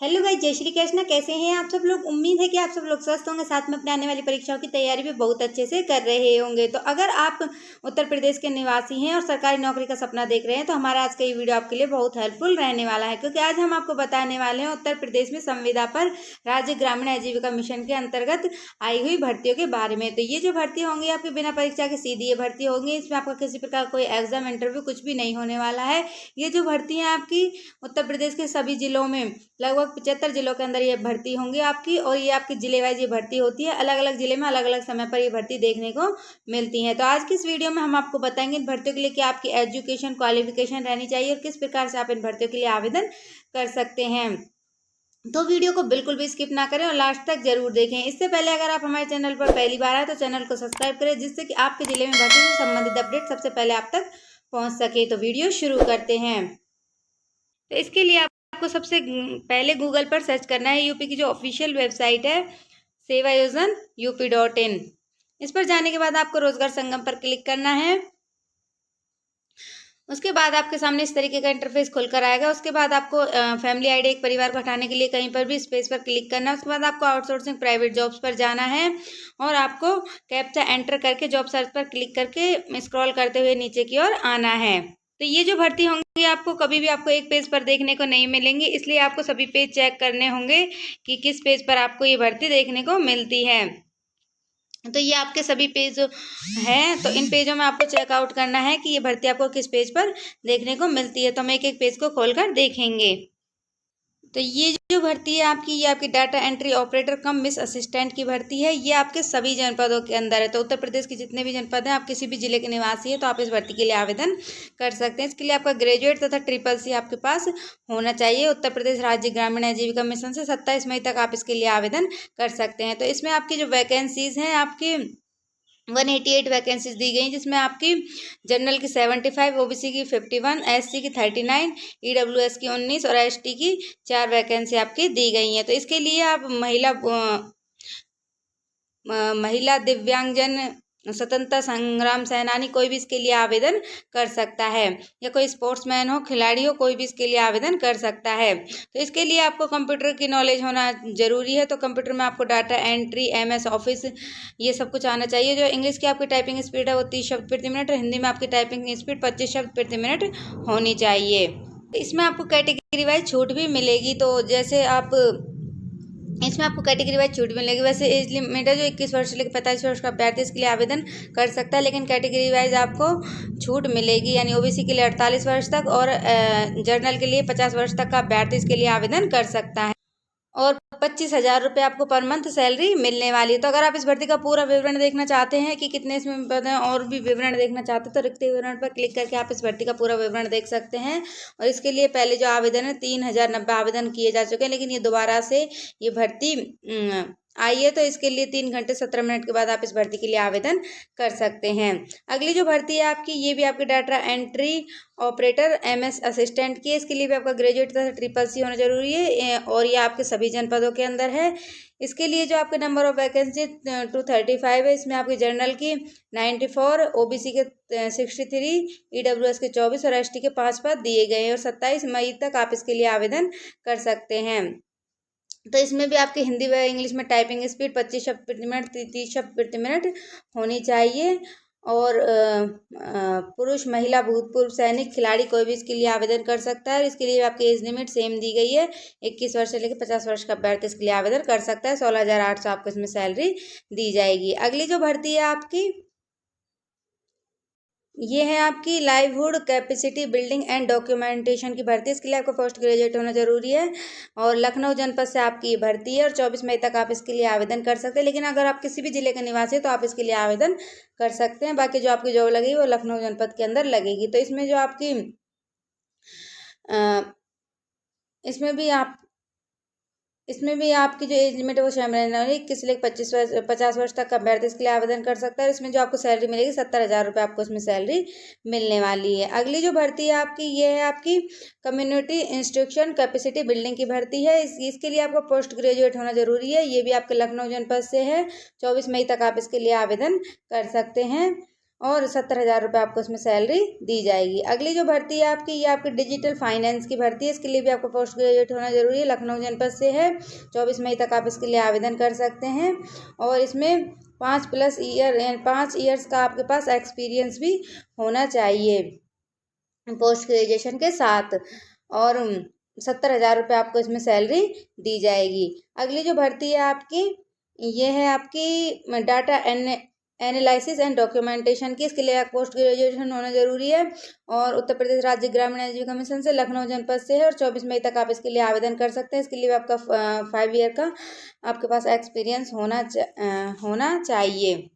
Hello guys, जय श्री कृष्ण। कैसे हैं आप सब लोग। उम्मीद है कि आप सब लोग स्वस्थ होंगे, साथ में अपने आने वाली परीक्षाओं की तैयारी भी बहुत अच्छे से कर रहे होंगे। तो अगर आप उत्तर प्रदेश के निवासी हैं और सरकारी नौकरी का सपना देख रहे हैं तो हमारा आज का ये वीडियो आपके लिए बहुत हेल्पफुल रहने वाला है, क्योंकि आज हम आपको बताने वाले हैं उत्तर प्रदेश में संविदा पर राज्य ग्रामीण आजीविका मिशन के अंतर्गत आई हुई भर्तियों के बारे में। तो ये जो भर्ती होंगी आपकी बिना परीक्षा के सीधी ये भर्ती होंगी। इसमें आपका किसी प्रकार कोई एग्जाम इंटरव्यू कुछ भी नहीं होने वाला है। ये जो भर्ती है आपकी उत्तर प्रदेश के सभी जिलों में लगभग 75 जिलों के अंदर ये भर्ती होंगी आपकी, और ये आपकी जिले वाइज ये भर्ती होती है। अलग अलग जिले में अलग अलग समय पर ये भर्ती देखने को मिलती है। तो आज की इस वीडियो में हम आपको बताएंगे इन भर्तियों के लिए क्या आपकी एजुकेशन क्वालिफिकेशन रहनी चाहिए और किस प्रकार से आप इन भर्तियों के लिए आवेदन कर सकते हैं। तो वीडियो को बिल्कुल भी स्किप ना करें और लास्ट तक जरूर देखें। इससे पहले अगर आप हमारे चैनल पर पहली बार आए तो चैनल को सब्सक्राइब करें, जिससे कि आपके जिले में भर्ती से संबंधित अपडेट सबसे पहले आप तक पहुंच सके। तो वीडियो शुरू करते हैं। तो इसके लिए आपको सबसे पहले गूगल पर सर्च करना है यूपी की जो ऑफिशियल वेबसाइट है सेवायोजन UP.in। इस पर जाने के बाद आपको रोजगार संगम पर क्लिक करना है। उसके बाद आपके सामने इस तरीके का इंटरफेस खुलकर आएगा। उसके बाद आपको फैमिली आईडी एक परिवार को हटाने के लिए कहीं पर भी स्पेस पर क्लिक करना है। उसके बाद आपको आउटसोर्सिंग प्राइवेट जॉब्स पर जाना है और आपको कैप्चा एंटर करके जॉब सर्च पर क्लिक करके स्क्रॉल करते हुए नीचे की ओर आना है। तो ये जो भर्ती होंगी आपको कभी भी आपको एक पेज पर देखने को नहीं मिलेंगी, इसलिए आपको सभी पेज चेक करने होंगे कि किस पेज पर आपको ये भर्ती देखने को मिलती है। तो ये आपके सभी पेज हैं, तो इन पेजों में आपको चेकआउट करना है कि ये भर्ती आपको किस पेज पर देखने को मिलती है। तो हम एक एक पेज को खोलकर देखेंगे। तो ये जो भर्ती है आपकी, ये आपकी डाटा एंट्री ऑपरेटर कम मिस असिस्टेंट की भर्ती है। ये आपके सभी जनपदों के अंदर है। तो उत्तर प्रदेश के जितने भी जनपद हैं, आप किसी भी जिले के निवासी हैं तो आप इस भर्ती के लिए आवेदन कर सकते हैं। इसके लिए आपका ग्रेजुएट तथा SSC आपके पास होना चाहिए। उत्तर प्रदेश राज्य ग्रामीण आजीविका मिशन से 27 मई तक आप इसके लिए आवेदन कर सकते हैं। तो इसमें आपकी जो वैकेंसीज हैं आपकी 188 वैकेंसीज दी गई, जिसमें आपकी जनरल की 75, OBC की 51, SC की 39, EWS की 19 और ST की 4 वैकेंसी आपकी दी गई हैं। तो इसके लिए आप महिला दिव्यांगजन स्वतंत्रता संग्राम सेनानी कोई भी इसके लिए आवेदन कर सकता है, या कोई स्पोर्ट्समैन हो, खिलाड़ी हो, कोई भी इसके लिए आवेदन कर सकता है। तो इसके लिए आपको कंप्यूटर की नॉलेज होना जरूरी है। तो कंप्यूटर में आपको डाटा एंट्री, MS ऑफिस, ये सब कुछ आना चाहिए। जो इंग्लिश की आपकी टाइपिंग स्पीड है वो 30 शब्द प्रति मिनट और हिंदी में आपकी टाइपिंग स्पीड 25 शब्द प्रति मिनट होनी चाहिए। इसमें आपको कैटेगरी वाइज छूट भी मिलेगी। तो जैसे आप इसमें आपको कैटेगरी वाइज छूट मिलेगी। वैसे एज लिमिट है जो 21 वर्ष से लेकर 45 वर्ष का अभ्यर्थी इसके लिए आवेदन कर सकता है, लेकिन कैटेगरी वाइज आपको छूट मिलेगी। यानी OBC के लिए 48 वर्ष तक और जनरल के लिए 50 वर्ष तक का अभ्यर्थी इसके लिए आवेदन कर सकता है, और 25,000 रुपये आपको पर मंथ सैलरी मिलने वाली है। तो अगर आप इस भर्ती का पूरा विवरण देखना चाहते हैं कि कितने इसमें पद हैं और भी विवरण देखना चाहते हैं तो रिक्त विवरण पर क्लिक करके आप इस भर्ती का पूरा विवरण देख सकते हैं। और इसके लिए पहले जो आवेदन है 3090 आवेदन किए जा चुके हैं, लेकिन ये दोबारा से ये भर्ती आई है। तो इसके लिए 3 घंटे 17 मिनट के बाद आप इस भर्ती के लिए आवेदन कर सकते हैं। अगली जो भर्ती है आपकी, ये भी आपकी data entry operator MS assistant की है। इसके लिए भी आपका ग्रेजुएट तथा SSC होना जरूरी है, और ये आपके सभी जनपदों के अंदर है। इसके लिए जो आपके नंबर ऑफ वैकेंसी 235 है, इसमें आपकी जनरल की 94, OBC के 63, EWS के 24 और ST के 5 पद दिए गए हैं, और 27 मई तक आप इसके लिए आवेदन कर सकते हैं। तो इसमें भी आपकी हिंदी व इंग्लिश में टाइपिंग स्पीड 25 शब्द प्रति मिनट 30 शब्द प्रति मिनट होनी चाहिए। और पुरुष, महिला, भूतपूर्व सैनिक, खिलाड़ी कोई भी इसके लिए आवेदन कर सकता है। इसके लिए आपकी एज लिमिट सेम दी गई है, 21 वर्ष से लेकर 50 वर्ष का अभ्यर्थी इसके लिए आवेदन कर सकता है। 16,800 आपको इसमें सैलरी दी जाएगी। अगली जो भर्ती है आपकी, ये है आपकी livelihood capacity building and documentation की भर्ती। इसके लिए आपको पोस्ट ग्रेजुएट होना जरूरी है, और लखनऊ जनपद से आपकी भर्ती है, और 24 मई तक आप इसके लिए आवेदन कर सकते हैं। लेकिन अगर आप किसी भी जिले के निवासी हैं तो आप इसके लिए आवेदन कर सकते हैं। बाकी जो आपकी जॉब लगेगी वो लखनऊ जनपद के अंदर लगेगी। तो इसमें जो आपकी इसमें भी आपकी जो एज लिमिट है वो शामिल रहने वाली है। 21 से लेकर 50 वर्ष तक का अभ्यर्थी इसके लिए आवेदन कर सकता है। इसमें जो आपको सैलरी मिलेगी 70,000 रुपये आपको इसमें सैलरी मिलने वाली है। अगली जो भर्ती है आपकी, ये है आपकी कम्युनिटी इंस्ट्रक्शन कैपेसिटी बिल्डिंग की भर्ती है। इसके लिए आपको पोस्ट ग्रेजुएट होना जरूरी है। ये भी आपके लखनऊ जनपद से है। 24 मई तक आप इसके लिए आवेदन कर सकते हैं। और 70,000 रुपये आपको इसमें सैलरी दी जाएगी। अगली जो भर्ती है आपकी, ये आपकी डिजिटल फाइनेंस की भर्ती है। इसके लिए भी आपको पोस्ट ग्रेजुएट होना जरूरी है। लखनऊ जनपद से है। 24 मई तक आप इसके लिए आवेदन कर सकते हैं। और इसमें 5 ईयर्स का आपके पास एक्सपीरियंस भी होना चाहिए पोस्ट ग्रेजुएशन के साथ। और 70,000 रुपये आपको इसमें सैलरी दी जाएगी। अगली जो भर्ती है आपकी, ये है आपकी डाटा एनालिसिस एंड डॉक्यूमेंटेशन की। इसके लिए आप पोस्ट ग्रेजुएशन होना जरूरी है। और उत्तर प्रदेश राज्य ग्रामीण आजीविका मिशन से लखनऊ जनपद से है। और 24 मई तक आप इसके लिए आवेदन कर सकते हैं। इसके लिए आपका 5 ईयर का आपके पास एक्सपीरियंस होना चाहिए।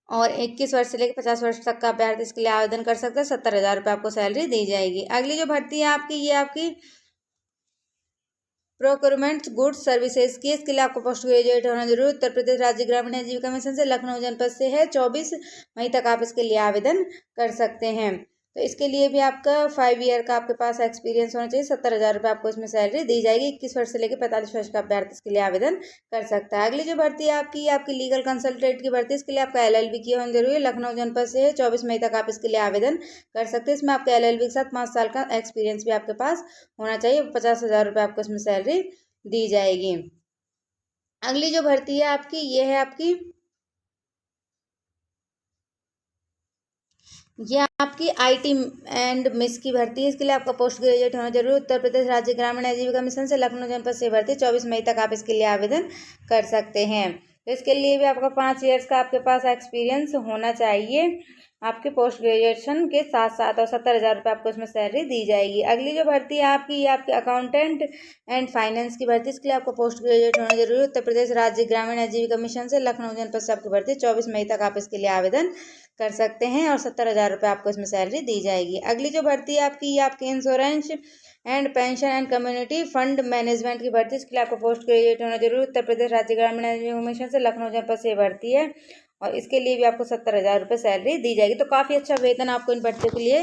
और 21 वर्ष से लेकर 50 वर्ष तक का अभ्यर्थी इसके लिए आवेदन कर सकते हैं। 70,000 रुपये आपको सैलरी दी जाएगी। अगली जो भर्ती है आपकी, ये आपकी प्रोक्योरमेंट गुड्स सर्विसेज की। इसके लिए आपको पोस्ट ग्रेजुएट होना जरूरी है। उत्तर प्रदेश राज्य ग्रामीण आजीविका मिशन से लखनऊ जनपद से है। 24 मई तक आप इसके लिए आवेदन कर सकते हैं। तो इसके लिए भी आपका 5 ईयर का आपके पास एक्सपीरियंस होना चाहिए। 70,000 रुपये आपको इसमें सैलरी दी जाएगी। 21 वर्ष से लेकर 45 वर्ष का अभ्यर्थी इसके लिए आवेदन कर सकता है। अगली जो भर्ती है आपकी लीगल कंसल्टेंट की भर्ती। इसके लिए आपका LLB किया होना जरूरी है। लखनऊ जनपद से है। 24 मई तक आप इसके लिए आवेदन कर सकते हैं। इसमें आपके LLB के साथ 5 साल का एक्सपीरियंस भी आपके पास होना चाहिए। 50,000 रुपये आपको इसमें सैलरी दी जाएगी। अगली जो भर्ती है आपकी, ये है आपकी IT एंड मिस की भर्ती है। इसके लिए आपका पोस्ट ग्रेजुएट होना जरूरी है। उत्तर प्रदेश राज्य ग्रामीण आजीविका मिशन से लखनऊ जनपद से भर्ती। 24 मई तक आप इसके लिए आवेदन कर सकते हैं। तो इसके लिए भी आपका 5 ईयर्स का आपके पास एक्सपीरियंस होना चाहिए आपके पोस्ट ग्रेजुएशन के साथ साथ। और 70,000 रुपये आपको इसमें सैलरी दी जाएगी। अगली जो भर्ती है आपकी, ये आपकी अकाउंटेंट एंड फाइनेंस की भर्ती। इसके लिए आपको पोस्ट ग्रेजुएट होना जरूरी है। उत्तर प्रदेश राज्य ग्रामीण आजीविका मिशन से लखनऊ जनपद से आपकी भर्ती। 24 मई तक आप इसके लिए आवेदन कर सकते हैं। और 70,000 रुपये आपको इसमें सैलरी दी जाएगी। अगली जो भर्ती है आपकी, ये आपकी insurance and pension and community fund management की भर्ती। इसके लिए आपको पोस्ट ग्रेजुएट होना जरूरी है। उत्तर प्रदेश राज्य ग्रामीण आजीविका मिशन से लखनऊ जनपद से भर्ती है। और इसके लिए भी आपको 70,000 रुपये सैलरी दी जाएगी। तो काफ़ी अच्छा वेतन आपको इन भर्तियों के लिए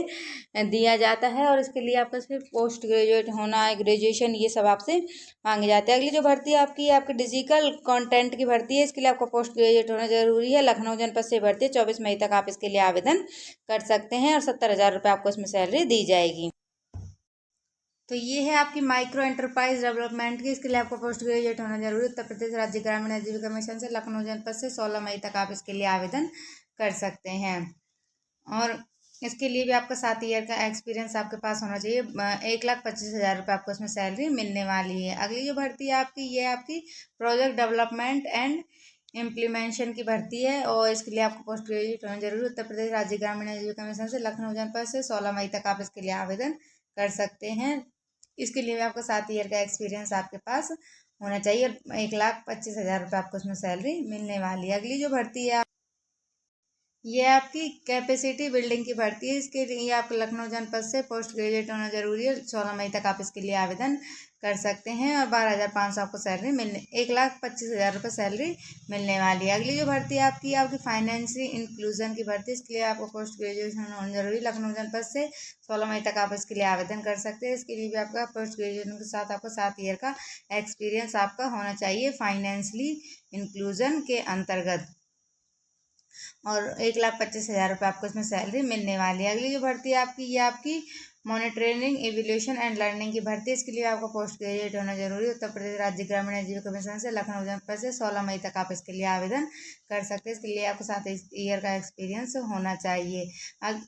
दिया जाता है। और इसके लिए आपका सिर्फ पोस्ट ग्रेजुएट होना, ग्रेजुएशन, ये सब आपसे मांगे जाते हैं। अगली जो भर्ती है आपकी डिजिटल कंटेंट की भर्ती है। इसके लिए आपको पोस्ट ग्रेजुएट होना जरूरी है। लखनऊ जनपद से भर्ती है। 24 मई तक आप इसके लिए आवेदन कर सकते हैं। और 70,000 रुपये आपको इसमें सैलरी दी जाएगी। तो ये है आपकी माइक्रो एंटरप्राइज डेवलपमेंट की। इसके लिए आपको पोस्ट ग्रेजुएट होना जरूरी है। उत्तर प्रदेश राज्य ग्रामीण आजीविका मिशन से लखनऊ जनपद से 16 मई तक आप इसके लिए आवेदन कर सकते हैं। और इसके लिए भी आपका 7 ईयर का एक्सपीरियंस आपके पास होना चाहिए। 1,25,000 रुपये आपको इसमें सैलरी मिलने वाली है। अगली जो भर्ती है आपकी, ये आपकी प्रोजेक्ट डेवलपमेंट एंड इम्प्लीमेंटेशन की भर्ती है। और इसके लिए आपको पोस्ट ग्रेजुएट होना जरूरी है। उत्तर प्रदेश राज्य ग्रामीण आजीविका मिशन से लखनऊ जनपद से 16 मई तक आप इसके लिए आवेदन कर सकते हैं। इसके लिए आपको 7 ईयर का एक्सपीरियंस आपके पास होना चाहिए। और 1,25,000 रुपये आपको उसमें सैलरी मिलने वाली है। अगली जो भर्ती है, ये आपकी कैपेसिटी बिल्डिंग की भर्ती है। इसके लिए आपको लखनऊ जनपद से पोस्ट ग्रेजुएट होना जरूरी है। 16 मई तक आप इसके लिए आवेदन कर सकते हैं। और 12,500 आपको सैलरी 1,25,000 रुपये सैलरी मिलने वाली है। अगली जो भर्ती है आपकी फाइनेंशियल इंक्लूजन की भर्ती। इसके लिए आपको पोस्ट ग्रेजुएशन होना जरूरी है। लखनऊ जनपद से 16 मई तक आप इसके लिए आवेदन कर सकते हैं। इसके लिए भी आपका पोस्ट ग्रेजुएशन के साथ आपको 7 ईयर का एक्सपीरियंस आपका होना चाहिए फाइनेंशियली इंक्लूजन के अंतर्गत। और 1,25,000 रुपये आपको इसमें सैलरी मिलने वाली है। अगली जो भर्ती है ये आपकी मॉनिटरिंग एवोल्यूशन एंड लर्निंग की भर्ती। इसके लिए आपको पोस्ट ग्रेजुएट होना जरूरी है। उत्तर प्रदेश राज्य ग्रामीण आजीविका मिशन से लखनऊ जनपद से 16 मई तक आप इसके लिए आवेदन कर सकते हैं। इसके लिए आपको 7 ईयर का एक्सपीरियंस होना चाहिए।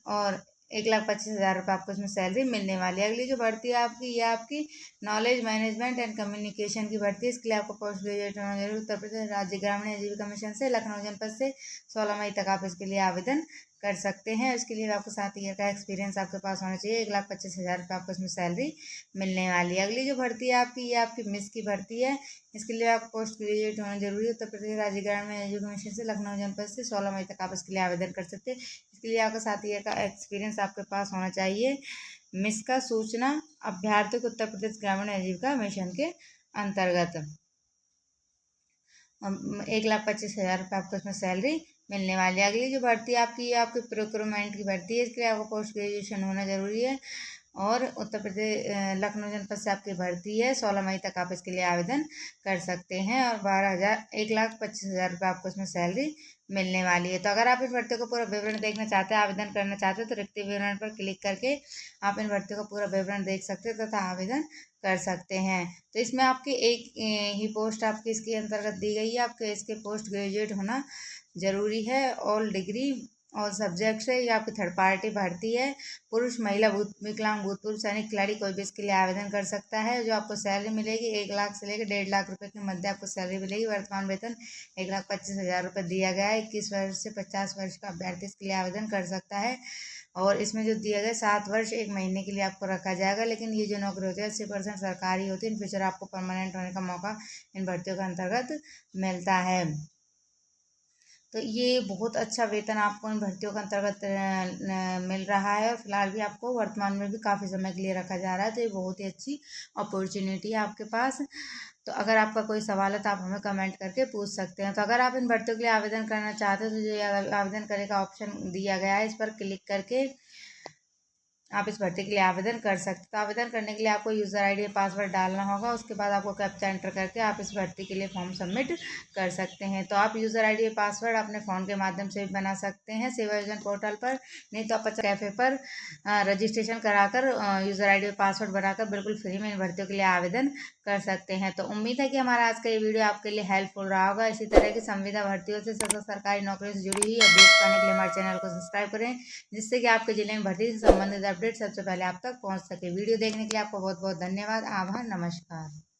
और 1,25,000 रुपये आपको इसमें सैलरी मिलने वाली है। अगली जो भर्ती है ये आपकी नॉलेज मैनेजमेंट एंड कम्युनिकेशन की भर्ती है। इसके लिए आपको पोस्ट ग्रेजुएट होना जरूरी। उत्तर प्रदेश राज्य ग्रामीण आजीविका मिशन से लखनऊ जनपद से 16 मई तक आप इसके लिए आवेदन कर सकते हैं। इसके लिए आपको 7 ईयर का एक्सपीरियंस आपके पास होना चाहिए। 1,25,000 रुपये आपको इसमें सैलरी मिलने वाली है। अगली जो भर्ती है ये आपकी मिस की भर्ती है। इसके लिए आपको पोस्ट ग्रेजुएट होना जरूरी है। उत्तर प्रदेश राज्य ग्रामीण आजीविका मिशन से लखनऊ जनपद से 16 मई तक आप इसके लिए आवेदन कर सकते हैं। इसके लिए आपका 7 ईयर का एक्सपीरियंस आपके पास होना चाहिए। मिस का सूचना अभ्यर्थी को उत्तर प्रदेश ग्रामीण आजीविका मिशन के अंतर्गत। 1,25,000 रुपये आपको इसमें सैलरी मिलने वाली है। अगली जो भर्ती आपकी प्रोक्योरमेंट की भर्ती है। इसके लिए आपको पोस्ट ग्रेजुएशन होना जरूरी है। और उत्तर प्रदेश लखनऊ जनपद से आपकी भर्ती है। 16 मई तक आप इसके लिए आवेदन कर सकते हैं और 1,25,000 रुपये आपको इसमें सैलरी मिलने वाली है। तो अगर आप इन भर्तियों का पूरा विवरण देखना चाहते हैं, आवेदन करना चाहते हैं, तो रिक्ति विवरण पर क्लिक करके आप इन भर्तियों का पूरा विवरण देख सकते हैं तथा आवेदन कर सकते हैं। तो इसमें आपकी एक ही पोस्ट आपकी इसके अंतर्गत दी गई है। आपके इसके पोस्ट ग्रेजुएट होना जरूरी है। ऑल डिग्री और सब्जेक्ट से ये आपकी थर्ड पार्टी भर्ती है। पुरुष, महिला, विकलांग, भूतपूर्व सैनिक, खिलाड़ी कोई भी इसके लिए आवेदन कर सकता है। जो आपको सैलरी मिलेगी 1 लाख से लेकर 1.5 लाख रुपए के मध्य आपको सैलरी मिलेगी। वर्तमान वेतन 1,25,000 रुपये दिया गया है। 21 वर्ष से 50 वर्ष का अभ्यर्थी इसके लिए आवेदन कर सकता है। और इसमें जो दिया गया 7 वर्ष 1 महीने के लिए आपको रखा जाएगा। लेकिन ये जो नौकरी होती है 80% सरकारी होती है। इन फ्यूचर आपको परमानेंट होने का मौका इन भर्तियों के अंतर्गत मिलता है। तो ये बहुत अच्छा वेतन आपको इन भर्तियों के अंतर्गत मिल रहा है और फिलहाल भी आपको वर्तमान में भी काफ़ी समय के लिए रखा जा रहा है। तो ये बहुत ही अच्छी अपॉर्चुनिटी है आपके पास। तो अगर आपका कोई सवाल है तो आप हमें कमेंट करके पूछ सकते हैं। तो अगर आप इन भर्तियों के लिए आवेदन करना चाहते हैं तो जो आवेदन करने का ऑप्शन दिया गया है इस पर क्लिक करके आप इस भर्ती के लिए आवेदन कर सकते हैं। तो आवेदन करने के लिए आपको यूज़र आईडी पासवर्ड डालना होगा। उसके बाद आपको कैप्चा एंटर करके आप इस भर्ती के लिए फॉर्म सबमिट कर सकते हैं। तो आप यूज़र आईडी पासवर्ड अपने फ़ोन के माध्यम से भी बना सकते हैं सेवा योजना पोर्टल पर, नहीं तो आप कैफ़े पर रजिस्ट्रेशन कराकर यूज़र आईडी पासवर्ड बनाकर बिल्कुल फ्री में इन भर्तियों के लिए आवेदन कर सकते हैं। तो उम्मीद है कि हमारा आज का ये वीडियो आपके लिए हेल्पफुल रहा होगा। इसी तरह की संविदा भर्तियों से सरकारी नौकरियों से जुड़ी हुई अपडेट पाने के लिए हमारे चैनल को सब्सक्राइब करें, जिससे कि आपके जिले में भर्ती से संबंधित अपडेट सबसे पहले आप तक पहुंच सके। वीडियो देखने के लिए आपको बहुत बहुत धन्यवाद। आभार, नमस्कार।